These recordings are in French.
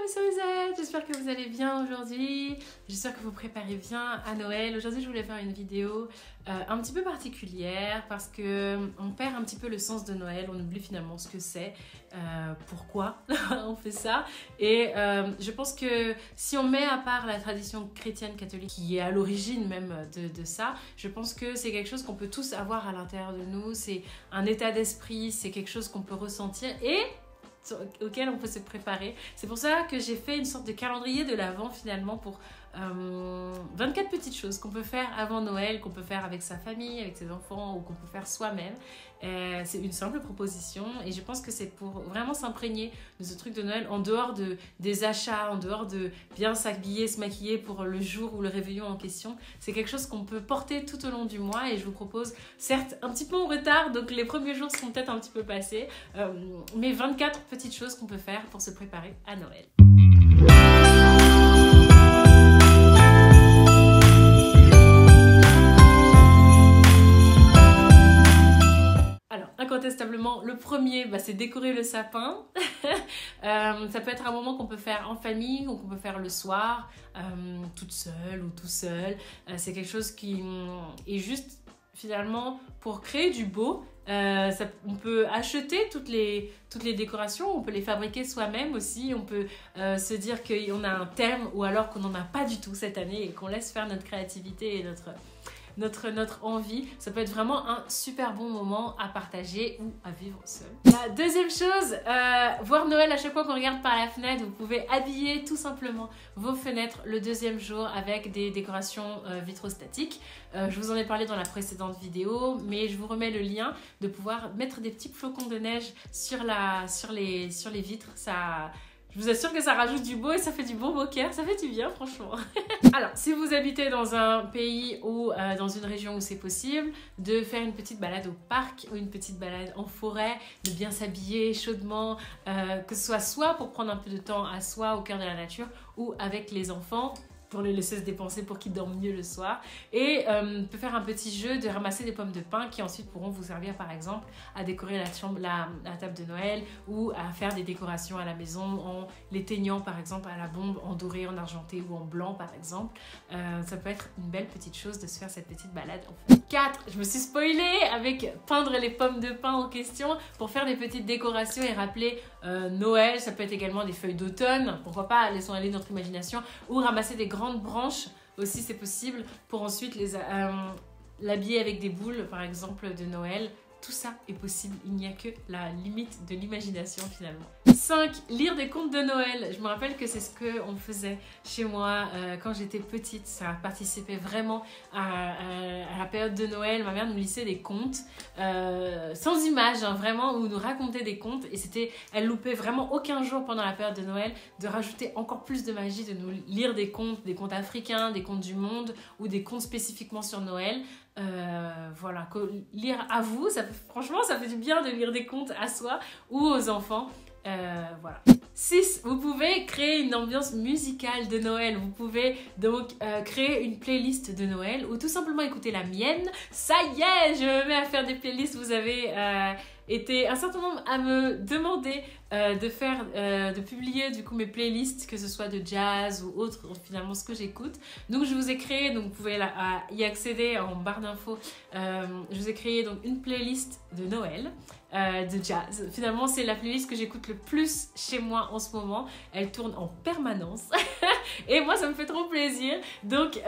mes cerisettes, j'espère que vous allez bien aujourd'hui, j'espère que vous préparez bien à Noël. Aujourd'hui je voulais faire une vidéo un petit peu particulière parce que on perd un petit peu le sens de Noël, on oublie finalement ce que c'est, pourquoi on fait ça. Et je pense que si on met à part la tradition chrétienne catholique qui est à l'origine même de ça, je pense que c'est quelque chose qu'on peut tous avoir à l'intérieur de nous, c'est un état d'esprit, c'est quelque chose qu'on peut ressentir et auquel on peut se préparer. C'est pour ça que j'ai fait une sorte de calendrier de l'Avent finalement pour 24 petites choses qu'on peut faire avant Noël, qu'on peut faire avec sa famille, avec ses enfants ou qu'on peut faire soi-même. C'est une simple proposition et je pense que c'est pour vraiment s'imprégner de ce truc de Noël en dehors des achats, en dehors de bien s'habiller, se maquiller pour le jour ou le réveillon en question. C'est quelque chose qu'on peut porter tout au long du mois et je vous propose, certes un petit peu en retard, donc les premiers jours sont peut-être un petit peu passés, mais 24 petites choses qu'on peut faire pour se préparer à Noël. Incontestablement, le premier, c'est décorer le sapin. Ça peut être un moment qu'on peut faire en famille ou qu'on peut faire le soir, toute seule ou tout seul. C'est quelque chose qui est juste finalement pour créer du beau. On peut acheter toutes les décorations, on peut les fabriquer soi-même aussi. On peut se dire qu'on a un thème ou alors qu'on n'en a pas du tout cette année et qu'on laisse faire notre créativité et notre envie. Ça peut être vraiment un super bon moment à partager ou à vivre seul. La deuxième chose, voir Noël à chaque fois qu'on regarde par la fenêtre. Vous pouvez habiller tout simplement vos fenêtres le deuxième jour avec des décorations vitrostatiques. Je vous en ai parlé dans la précédente vidéo, mais je vous remets le lien de pouvoir mettre des petits flocons de neige sur les vitres. Je vous assure que ça rajoute du beau et ça fait du bon au cœur, ça fait du bien franchement. Alors, si vous habitez dans un pays ou dans une région où c'est possible, de faire une petite balade au parc ou une petite balade en forêt, de bien s'habiller chaudement, que ce soit pour prendre un peu de temps à soi au cœur de la nature ou avec les enfants, pour les laisser se dépenser pour qu'ils dorment mieux le soir. Et peut faire un petit jeu de ramasser des pommes de pin qui ensuite pourront vous servir par exemple à décorer la table de Noël ou à faire des décorations à la maison en les teignant par exemple à la bombe en doré, en argenté ou en blanc par exemple. Ça peut être une belle petite chose de se faire cette petite balade. En fait. 4, je me suis spoilée avec peindre les pommes de pin en question pour faire des petites décorations et rappeler Noël. Ça peut être également des feuilles d'automne, pourquoi pas, laissons aller notre imagination, ou ramasser des grandes branches aussi c'est possible pour ensuite l'habiller avec des boules par exemple de Noël. Tout ça est possible, il n'y a que la limite de l'imagination finalement. 5. Lire des contes de Noël. Je me rappelle que c'est ce qu'on faisait chez moi quand j'étais petite. Ça participait vraiment à la période de Noël. Ma mère nous lisait des contes sans images, hein, vraiment, où nous racontait des contes. Et elle loupait vraiment aucun jour pendant la période de Noël de rajouter encore plus de magie, de nous lire des contes africains, des contes du monde ou des contes spécifiquement sur Noël. Voilà, lire à vous, franchement ça fait du bien de lire des contes à soi ou aux enfants. Voilà. 6. Vous pouvez créer une ambiance musicale de Noël. Vous pouvez donc créer une playlist de Noël ou tout simplement écouter la mienne. Ça y est, je me mets à faire des playlists. Vous avez été un certain nombre à me demander de publier du coup mes playlists, que ce soit de jazz ou autre, finalement ce que j'écoute. Donc je vous ai créé, donc vous pouvez y accéder en barre d'infos. Je vous ai créé donc une playlist de Noël. De jazz. Finalement, c'est la playlist que j'écoute le plus chez moi en ce moment. Elle tourne en permanence et moi, ça me fait trop plaisir. Donc,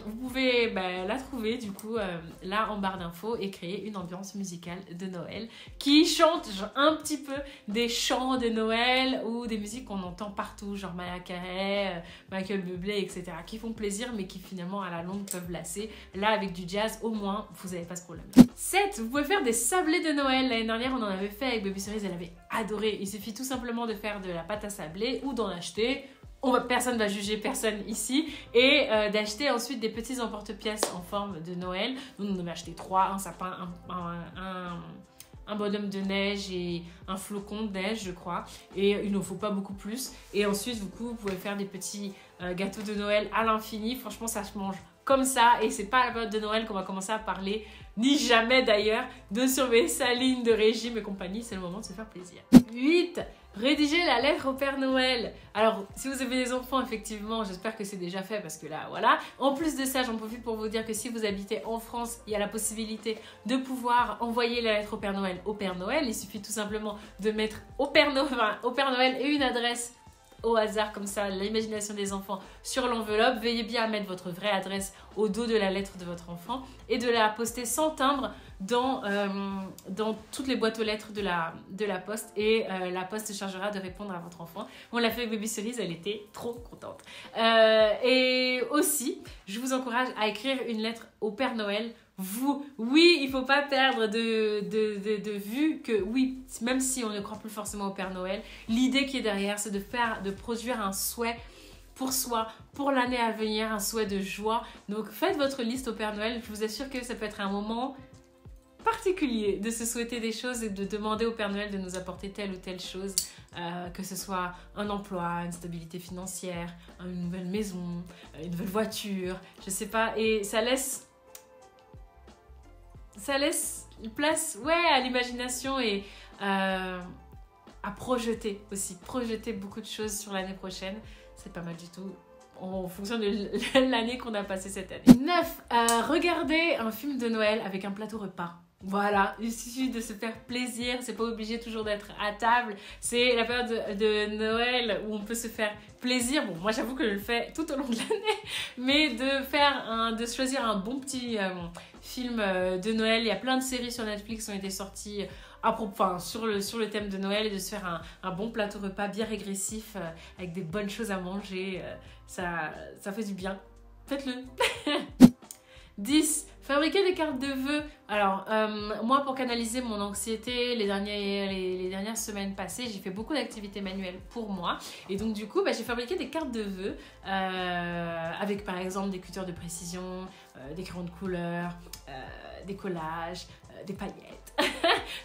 vous pouvez la trouver du coup là en barre d'infos et créer une ambiance musicale de Noël qui chante un petit peu des chants de Noël ou des musiques qu'on entend partout, genre Mariah Carey, Michael Bublé, etc. qui font plaisir mais qui finalement à la longue peuvent lasser. Là, avec du jazz, au moins, vous n'avez pas ce problème. 7. Vous pouvez faire des sablés de Noël. L'année dernière, on en avait fait avec Baby Cerise, elle avait adoré. Il suffit tout simplement de faire de la pâte à sabler ou d'en acheter. Personne ne va juger personne ici. Et d'acheter ensuite des petits emporte-pièces en forme de Noël. Nous, on en a acheté 3, un sapin, un bonhomme de neige et un flocon de neige, je crois. Et il n'en faut pas beaucoup plus. Et ensuite, vous pouvez faire des petits gâteaux de Noël à l'infini. Franchement, ça se mange comme ça. Et c'est pas à la période de Noël qu'on va commencer à parler ni jamais d'ailleurs, de surveiller sa ligne de régime et compagnie. C'est le moment de se faire plaisir. 8. Rédiger la lettre au Père Noël. Alors, si vous avez des enfants, effectivement, j'espère que c'est déjà fait parce que là, voilà. En plus de ça, j'en profite pour vous dire que si vous habitez en France, il y a la possibilité de pouvoir envoyer la lettre au Père Noël au Père Noël. Il suffit tout simplement de mettre au Père Noël et une adresse au hasard, comme ça, l'imagination des enfants sur l'enveloppe. Veillez bien à mettre votre vraie adresse au dos de la lettre de votre enfant et de la poster sans timbre dans toutes les boîtes aux lettres de la poste, et la poste se chargera de répondre à votre enfant. On l'a fait avec Baby Cerise, elle était trop contente. Et aussi, je vous encourage à écrire une lettre au Père Noël. Oui, il ne faut pas perdre de vue que oui, même si on ne croit plus forcément au Père Noël, l'idée qui est derrière, c'est de produire un souhait pour soi, pour l'année à venir, un souhait de joie. Donc faites votre liste au Père Noël, je vous assure que ça peut être un moment particulier de se souhaiter des choses et de demander au Père Noël de nous apporter telle ou telle chose, que ce soit un emploi, une stabilité financière, une nouvelle maison, une nouvelle voiture, je sais pas, et ça laisse place, ouais, à l'imagination et à projeter aussi. Projeter beaucoup de choses sur l'année prochaine, c'est pas mal du tout en fonction de l'année qu'on a passée cette année. 9. Regarder un film de Noël avec un plateau repas. Voilà, il suffit de se faire plaisir, c'est pas obligé toujours d'être à table. C'est la période de Noël où on peut se faire plaisir. Bon, moi j'avoue que je le fais tout au long de l'année, mais de choisir un bon petit film de Noël. Il y a plein de séries sur Netflix qui ont été sorties sur le thème de Noël, et de se faire un bon plateau repas bien régressif avec des bonnes choses à manger. Ça fait du bien. Faites-le. 10. Fabriquer des cartes de vœux. Alors, moi, pour canaliser mon anxiété, les dernières semaines passées, j'ai fait beaucoup d'activités manuelles pour moi. Et donc, du coup, j'ai fabriqué des cartes de vœux avec, par exemple, des cutters de précision, des crayons de couleur, des collages, des paillettes.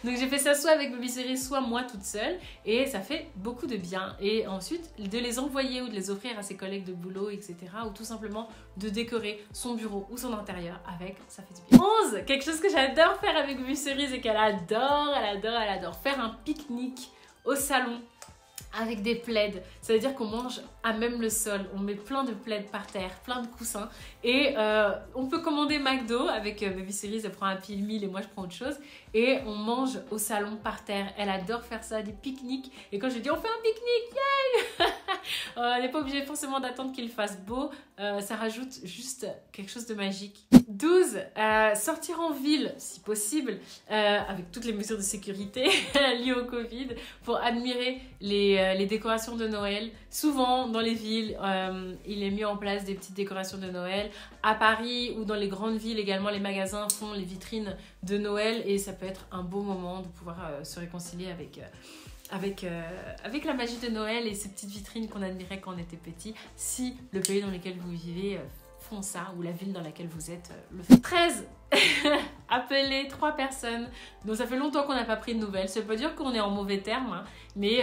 Donc, j'ai fait ça soit avec Baby Cerise, soit moi toute seule. Et ça fait beaucoup de bien. Et ensuite, de les envoyer ou de les offrir à ses collègues de boulot, etc. Ou tout simplement de décorer son bureau ou son intérieur avec, ça fait du bien. 11. Quelque chose que j'adore faire avec Baby Cerise et qu'elle adore, elle adore faire un pique-nique au salon avec des plaids. Ça veut dire qu'on mange à même le sol, on met plein de plaids par terre, plein de coussins, et on peut commander McDo avec Baby Cerise, elle prend un Happy Meal et moi je prends autre chose, et on mange au salon par terre. Elle adore faire ça, des pique-niques, et quand je dis on fait un pique-nique, yay on n'est pas obligé forcément d'attendre qu'il fasse beau, ça rajoute juste quelque chose de magique. 12. Sortir en ville, si possible, avec toutes les mesures de sécurité liées au Covid, pour admirer les décorations de Noël. Souvent, dans les villes, il est mis en place des petites décorations de Noël. À Paris ou dans les grandes villes également, les magasins font les vitrines de Noël, et ça peut être un beau moment de pouvoir se réconcilier avec la magie de Noël et ces petites vitrines qu'on admirait quand on était petit, si le pays dans lequel vous vivez font ça, ou la ville dans laquelle vous êtes le fait. 13. Appeler 3 personnes dont ça fait longtemps qu'on n'a pas pris de nouvelles. Ça veut pas dire qu'on est en mauvais termes, hein, mais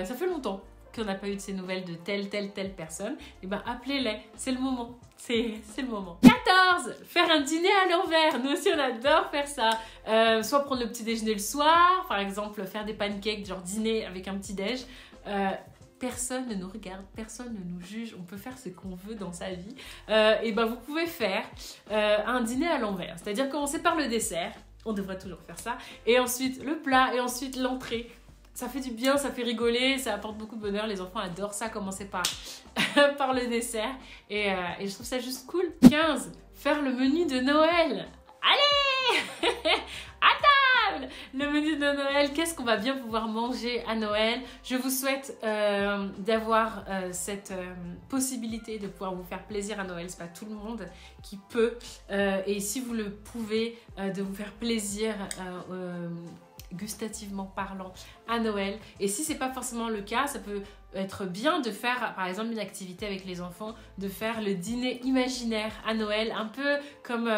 ça fait longtemps qu'on n'a pas eu de ces nouvelles de telle personne. Et ben appelez-les, c'est le moment. C'est le moment. 14. Faire un dîner à l'envers. Nous aussi on adore faire ça. Soit prendre le petit déjeuner le soir, par exemple faire des pancakes, genre dîner avec un petit déj. Personne ne nous regarde, personne ne nous juge, on peut faire ce qu'on veut dans sa vie. Et ben vous pouvez faire un dîner à l'envers. C'est-à-dire commencer par le dessert, on devrait toujours faire ça, et ensuite le plat, et ensuite l'entrée. Ça fait du bien, ça fait rigoler, ça apporte beaucoup de bonheur. Les enfants adorent ça, commencer par le dessert. Et je trouve ça juste cool. 15. Faire le menu de Noël. Allez à table. Le menu de Noël, qu'est-ce qu'on va bien pouvoir manger à Noël? Je vous souhaite d'avoir cette possibilité de pouvoir vous faire plaisir à Noël. C'est pas tout le monde qui peut. Et si vous le pouvez, de vous faire plaisir gustativement parlant à Noël. Et si c'est pas forcément le cas, ça peut être bien de faire par exemple une activité avec les enfants, de faire le dîner imaginaire à Noël, un peu comme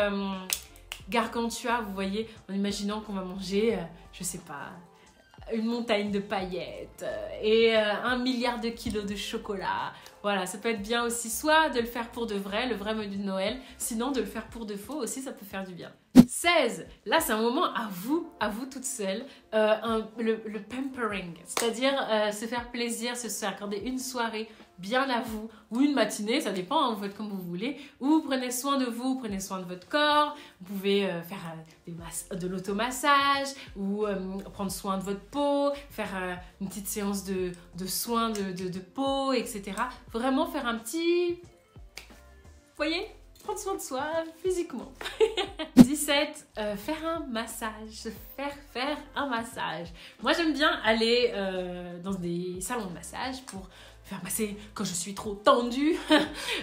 Gargantua, vous voyez, en imaginant qu'on va manger, je sais pas, une montagne de paillettes et 1 milliard de kilos de chocolat. Voilà, ça peut être bien aussi, soit de le faire pour de vrai, le vrai menu de Noël, sinon de le faire pour de faux aussi, ça peut faire du bien. 16, là c'est un moment à vous toute seule, le pampering, c'est-à-dire se faire plaisir, se accorder une soirée bien à vous, ou une matinée, ça dépend, hein, vous faites comme vous voulez, où vous prenez soin de vous, prenez soin de votre corps, vous pouvez faire de l'automassage, ou prendre soin de votre peau, faire une petite séance de soins de peau, etc. Vraiment faire un petit... Vous voyez ? Prendre soin de soi physiquement. 17, faire un massage, se faire un massage. Moi j'aime bien aller dans des salons de massage pour faire masser quand je suis trop tendue.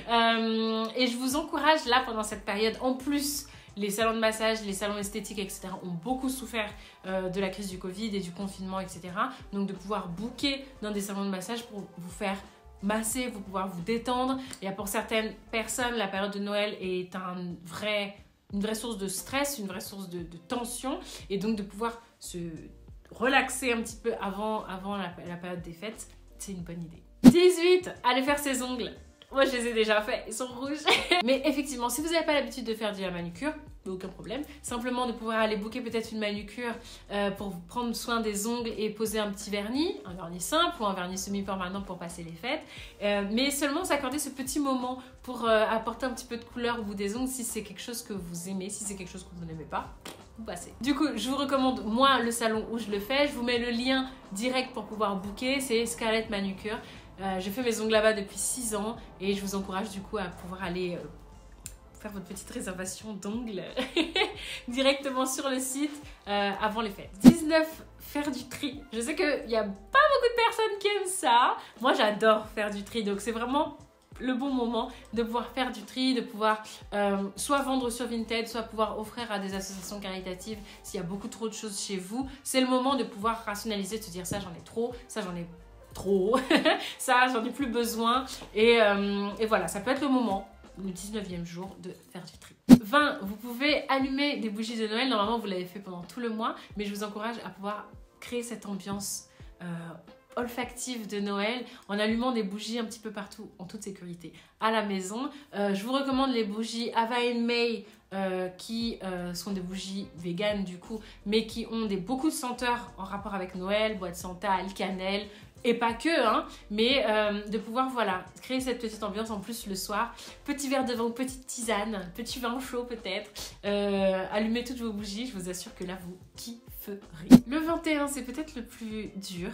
Et je vous encourage là pendant cette période, en plus les salons de massage, les salons esthétiques, etc. ont beaucoup souffert de la crise du Covid et du confinement, etc. Donc de pouvoir booker dans des salons de massage pour vous faire masser, pour pouvoir vous détendre. Et pour certaines personnes, la période de Noël est une vraie source de stress, une vraie source de tension. Et donc de pouvoir se relaxer un petit peu avant la période des fêtes, c'est une bonne idée. 18, aller faire ses ongles. Moi, je les ai déjà faits, ils sont rouges. Mais effectivement, si vous n'avez pas l'habitude de faire de la manucure, aucun problème. Simplement de pouvoir aller booker peut-être une manucure pour prendre soin des ongles et poser un petit vernis, un vernis simple ou un vernis semi-permanent pour passer les fêtes. Mais seulement s'accorder ce petit moment pour apporter un petit peu de couleur au bout des ongles si c'est quelque chose que vous aimez, si c'est quelque chose que vous n'aimez pas. Vous passez. Du coup, je vous recommande, moi, le salon où je le fais. Je vous mets le lien direct pour pouvoir booker. C'est Scarlett Manucure. J'ai fait mes ongles là-bas depuis 6 ans et je vous encourage du coup à pouvoir aller faire votre petite réservation d'ongles directement sur le site avant les fêtes. 19, faire du tri. Je sais qu'il n'y a pas beaucoup de personnes qui aiment ça. Moi, j'adore faire du tri, donc c'est vraiment le bon moment de pouvoir faire du tri, de pouvoir soit vendre sur Vinted, soit pouvoir offrir à des associations caritatives s'il y a beaucoup trop de choses chez vous. C'est le moment de pouvoir rationaliser, de se dire ça j'en ai trop, ça j'en ai trop, ça j'en ai plus besoin et voilà, ça peut être le moment, le 19e jour, de faire du tri. 20, vous pouvez allumer des bougies de Noël. Normalement vous l'avez fait pendant tout le mois, mais je vous encourage à pouvoir créer cette ambiance olfactive de Noël en allumant des bougies un petit peu partout en toute sécurité à la maison. Je vous recommande les bougies Ava and May qui sont des bougies véganes du coup, mais qui ont beaucoup de senteurs en rapport avec Noël, bois de santal, cannelle, et pas que, hein, mais de pouvoir voilà, créer cette petite ambiance en plus le soir. Petit verre de vin, petite tisane, petit vin chaud peut-être. Allumez toutes vos bougies, je vous assure que là vous kifferez. Le 21, c'est peut-être le plus dur.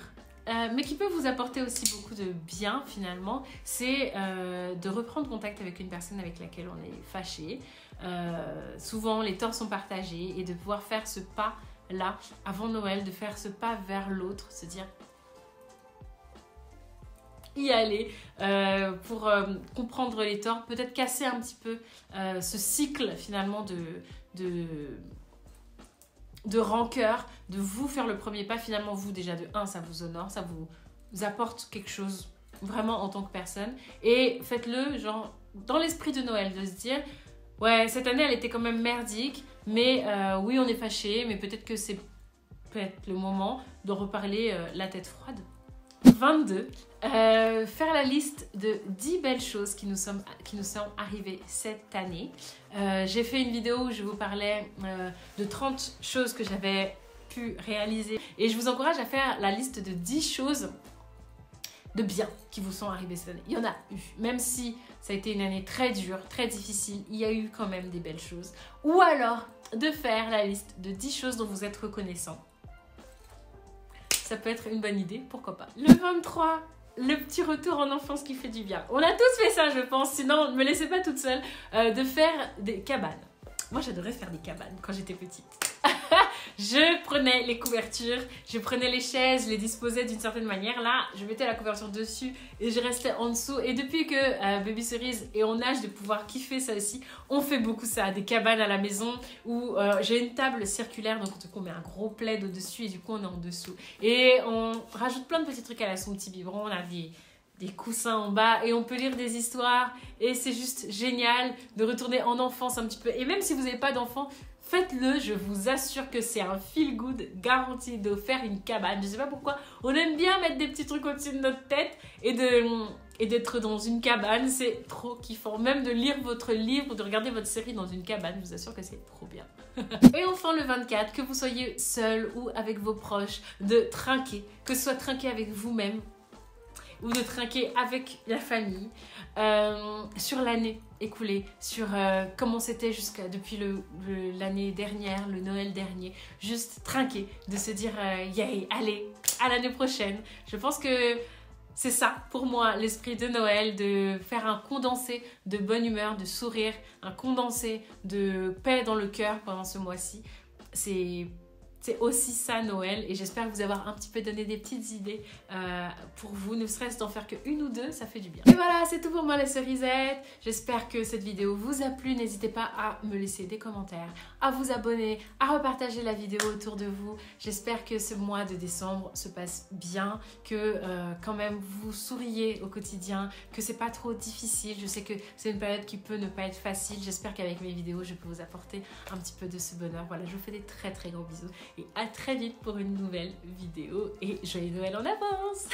Mais qui peut vous apporter aussi beaucoup de bien finalement, c'est de reprendre contact avec une personne avec laquelle on est fâché. Souvent les torts sont partagés et de pouvoir faire ce pas là avant Noël, de faire ce pas vers l'autre, se dire y aller pour comprendre les torts, peut-être casser un petit peu ce cycle finalement de rancœur, de vous faire le premier pas. Finalement vous déjà de 1 ça vous honore, ça vous apporte quelque chose vraiment en tant que personne, et faites-le genre dans l'esprit de Noël, de se dire ouais cette année elle était quand même merdique, mais oui on est fâché, mais peut-être que c'est peut-être le moment de reparler la tête froide. 22, faire la liste de 10 belles choses qui nous sont arrivées cette année. J'ai fait une vidéo où je vous parlais de 30 choses que j'avais pu réaliser, et je vous encourage à faire la liste de 10 choses de bien qui vous sont arrivées cette année. Il y en a eu, même si ça a été une année très dure, très difficile, il y a eu quand même des belles choses. Ou alors de faire la liste de 10 choses dont vous êtes reconnaissant. Ça peut être une bonne idée, pourquoi pas. Le 23, le petit retour en enfance qui fait du bien. On a tous fait ça, je pense, sinon ne me laissez pas toute seule. De faire des cabanes. Moi, j'adorais faire des cabanes quand j'étais petite. Je prenais les couvertures, je prenais les chaises, je les disposais d'une certaine manière. Là, je mettais la couverture dessus et je restais en dessous. Et depuis que Baby Cerise est en âge de pouvoir kiffer ça aussi, on fait beaucoup ça, des cabanes à la maison où j'ai une table circulaire, donc on met un gros plaid au-dessus et du coup on est en dessous. Et on rajoute plein de petits trucs à la son petit biberon, on a des coussins en bas et on peut lire des histoires et c'est juste génial de retourner en enfance un petit peu. Et même si vous n'avez pas d'enfant, faites-le, je vous assure que c'est un feel good garanti de faire une cabane. Je sais pas pourquoi, on aime bien mettre des petits trucs au-dessus de notre tête et d'être dans une cabane, c'est trop kiffant. Même de lire votre livre, de regarder votre série dans une cabane, je vous assure que c'est trop bien. Et enfin le 24, que vous soyez seul ou avec vos proches, de trinquer, que ce soit trinquer avec vous-même ou de trinquer avec la famille, sur l'année écoulée, sur comment c'était depuis l'année dernière, le Noël dernier, juste trinquer, de se dire yay, allez, à l'année prochaine. Je pense que c'est ça pour moi l'esprit de Noël, de faire un condensé de bonne humeur, de sourire, un condensé de paix dans le cœur pendant ce mois-ci. C'est aussi ça Noël et j'espère vous avoir un petit peu donné des petites idées pour vous, ne serait-ce d'en faire qu'une ou deux, ça fait du bien. Et voilà, c'est tout pour moi les cerisettes. J'espère que cette vidéo vous a plu. N'hésitez pas à me laisser des commentaires, à vous abonner, à repartager la vidéo autour de vous. J'espère que ce mois de décembre se passe bien, que quand même vous souriez au quotidien, que c'est pas trop difficile. Je sais que c'est une période qui peut ne pas être facile. J'espère qu'avec mes vidéos, je peux vous apporter un petit peu de ce bonheur. Voilà, je vous fais des très très gros bisous. Et à très vite pour une nouvelle vidéo et joyeux Noël en avance.